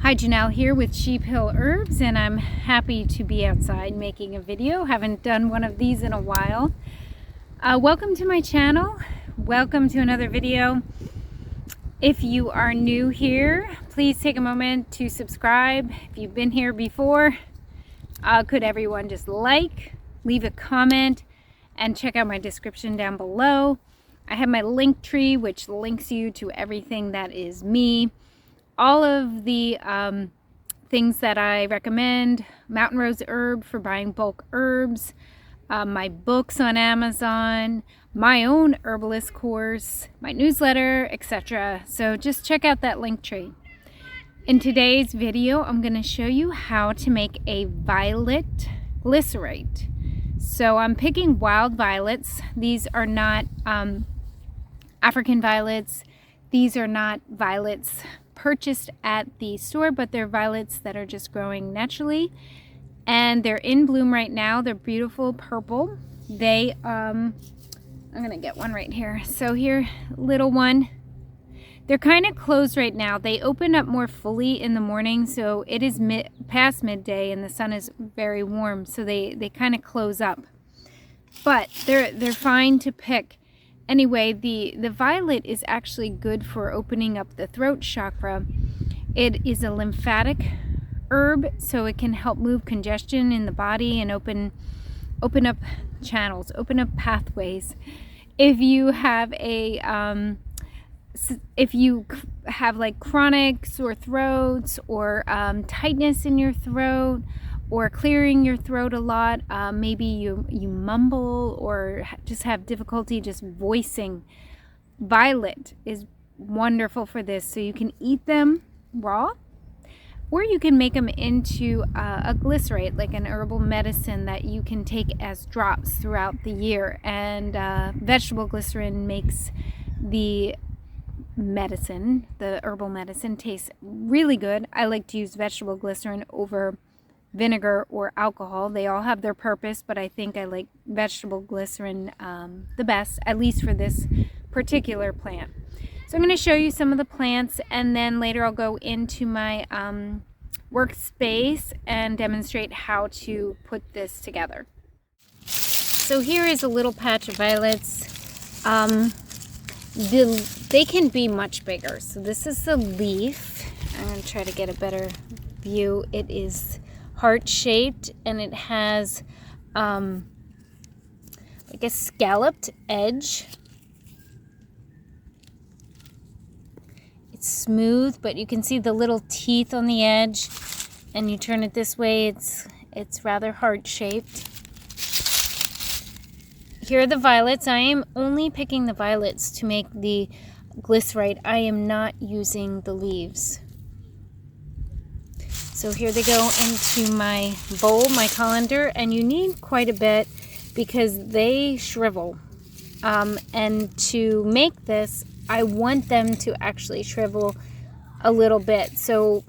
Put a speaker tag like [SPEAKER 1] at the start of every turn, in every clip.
[SPEAKER 1] Hi, Janelle here with Sheep Hill Herbs, and I'm happy to be outside making a video. Haven't done one of these in a while. Welcome to my channel. Welcome to another video. If you are new here, please take a moment to subscribe. If you've been here before, could everyone just leave a comment, and check out my description down below. I have my link tree, which links you to everything that is me. All of the things that I recommend, Mountain Rose Herb for buying bulk herbs, my books on Amazon, my own herbalist course, my newsletter, etc. So just check out that link tree. In today's video, I'm going to show you how to make a violet glycerite. So I'm picking wild violets. These are not African violets. These are not violets purchased at the store, but they're violets that are just growing naturally, and they're in bloom right now. They're beautiful purple. They I'm gonna get one right here. So here, little one. They're kind of closed right now. They open up more fully in the morning, so it is past midday and the sun is very warm, so they kind of close up, but they're fine to pick. Anyway, the violet is actually good for opening up the throat chakra. It is a lymphatic herb, so it can help move congestion in the body and open up channels, open up pathways. If you have like chronic sore throats or tightness in your throat, or clearing your throat a lot, maybe you mumble or just have difficulty just voicing, violet is wonderful for this. So you can eat them raw, or you can make them into a glycerite, like an herbal medicine that you can take as drops throughout the year. And vegetable glycerin makes the medicine, the herbal medicine, taste really good. I like to use vegetable glycerin over vinegar or alcohol. They all have their purpose, but I think I like vegetable glycerin the best, at least for this particular plant. So I'm going to show you some of the plants, and then later I'll go into my workspace and demonstrate how to put this together. So here is a little patch of violets. They can be much bigger. So this is the leaf. I'm going to try to get a better view. It is heart-shaped, and it has like a scalloped edge. It's smooth, but you can see the little teeth on the edge, and you turn it this way, it's rather heart-shaped. Here are the violets. I am only picking the violets to make the glycerite. I am not using the leaves. So here they go into my bowl, my colander, and you need quite a bit because they shrivel. And to make this, I want them to actually shrivel a little bit. So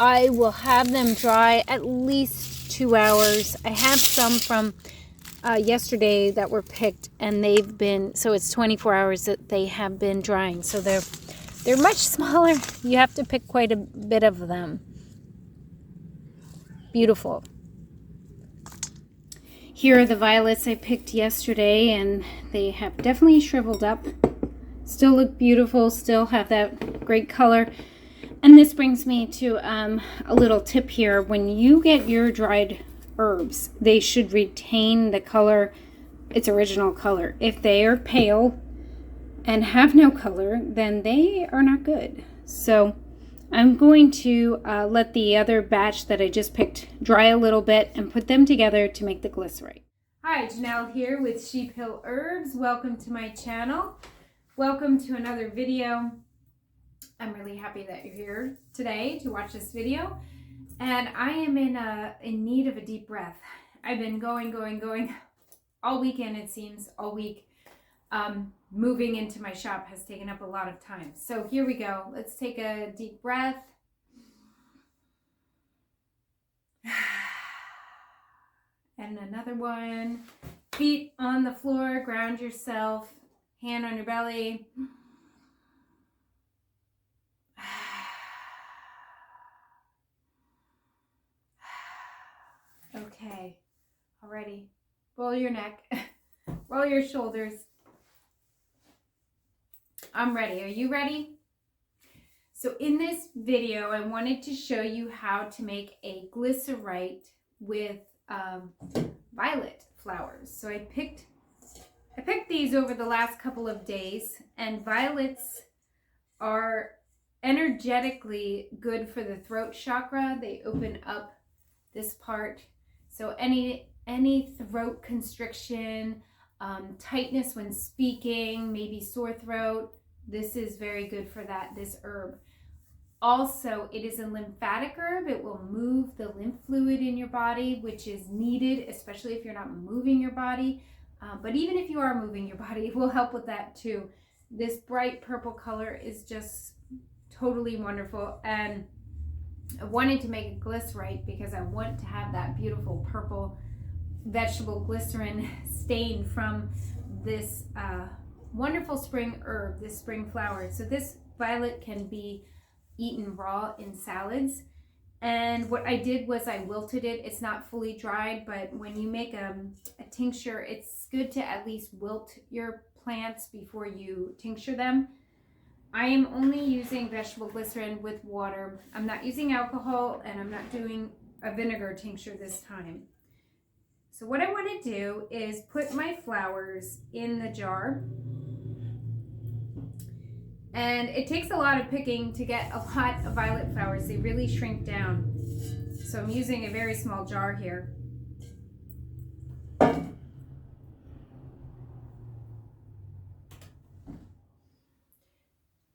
[SPEAKER 1] I will have them dry at least 2 hours. I have some from yesterday that were picked, and they've been, so it's 24 hours that they have been drying. So they're much smaller. You have to pick quite a bit of them. Beautiful. Here are the violets I picked yesterday, and they have definitely shriveled up. Still look beautiful, still have that great color. And this brings me to a little tip here. When you get your dried herbs, they should retain the color, its original color. If they are pale and have no color, then they are not good. So I'm going to let the other batch that I just picked dry a little bit and put them together to make the glycerite. Hi, Janelle here with Sheep Hill Herbs. Welcome to my channel. Welcome to another video. I'm really happy that you're here today to watch this video. And I am in need of a deep breath. I've been going all weekend, it seems, all week. Moving into my shop has taken up a lot of time. So here we go. Let's take a deep breath. And another one. Feet on the floor, ground yourself. Hand on your belly. Okay, alrighty. Roll your neck, roll your shoulders. I'm ready. Are you ready? So in this video, I wanted to show you how to make a glycerite with violet flowers. So I picked these over the last couple of days, and violets are energetically good for the throat chakra. They open up this part. So any throat constriction, tightness when speaking, maybe sore throat, this is very good for that, this herb. Also, it is a lymphatic herb. It will move the lymph fluid in your body, which is needed, especially if you're not moving your body. But even if you are moving your body, it will help with that too. This bright purple color is just totally wonderful. And I wanted to make a glycerite because I want to have that beautiful purple vegetable glycerin stain from this wonderful spring herb, this spring flower. So this violet can be eaten raw in salads. And what I did was I wilted it. It's not fully dried, but when you make a tincture, it's good to at least wilt your plants before you tincture them. I am only using vegetable glycerin with water. I'm not using alcohol, and I'm not doing a vinegar tincture this time. So what I want to do is put my flowers in the jar. And it takes a lot of picking to get a lot of violet flowers. They really shrink down. So I'm using a very small jar here.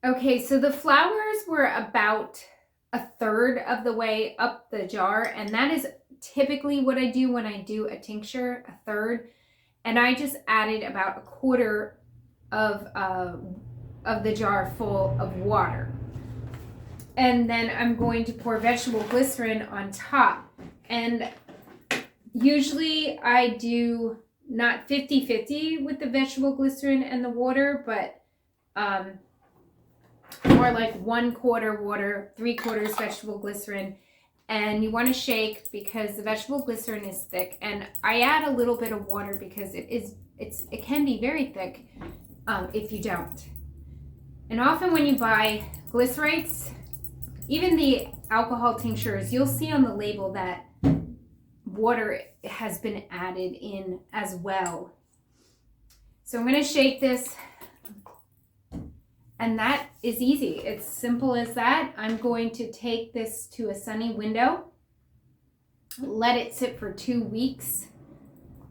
[SPEAKER 1] Okay, so the flowers were about a third of the way up the jar, and that is typically what I do when I do a tincture, a third. And I just added about a quarter of the jar full of water. And then I'm going to pour vegetable glycerin on top. And usually I do not 50-50 with the vegetable glycerin and the water, but more like 1/4 water, 3/4 vegetable glycerin. And you want to shake because the vegetable glycerin is thick. And I add a little bit of water because it can be very thick if you don't. And often when you buy glycerites, even the alcohol tinctures, you'll see on the label that water has been added in as well. So I'm going to shake this, and that is easy. It's simple as that. I'm going to take this to a sunny window, let it sit for 2 weeks,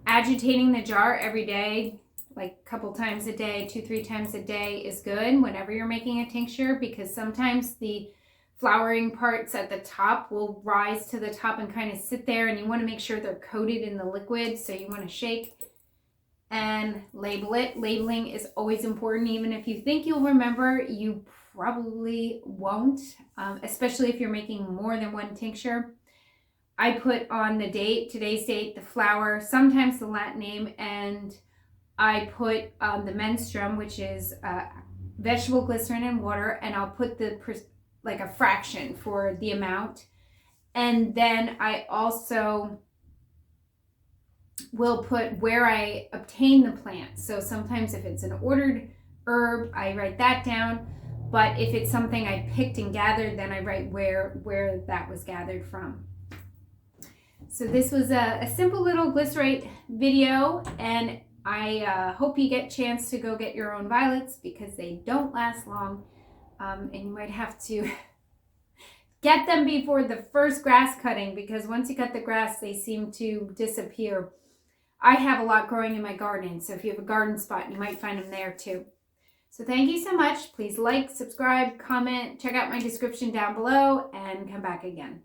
[SPEAKER 1] agitating the jar every day, like a couple times a day, 2-3 times a day is good whenever you're making a tincture, because sometimes the flowering parts at the top will rise to the top and kind of sit there, and you want to make sure they're coated in the liquid. So you want to shake and label it. Labeling is always important. Even if you think you'll remember, you probably won't, especially if you're making more than one tincture. I put on the date, today's date, the flower, sometimes the Latin name, and I put the menstruum, which is vegetable glycerin and water, and I'll put like a fraction for the amount. And then I also will put where I obtain the plant. So sometimes if it's an ordered herb, I write that down. But if it's something I picked and gathered, then I write where that was gathered from. So this was a simple little glycerite video, and I hope you get a chance to go get your own violets because they don't last long, and you might have to get them before the first grass cutting, because once you cut the grass, they seem to disappear. I have a lot growing in my garden, so if you have a garden spot, you might find them there too. So thank you so much. Please like, subscribe, comment, check out my description down below, and come back again.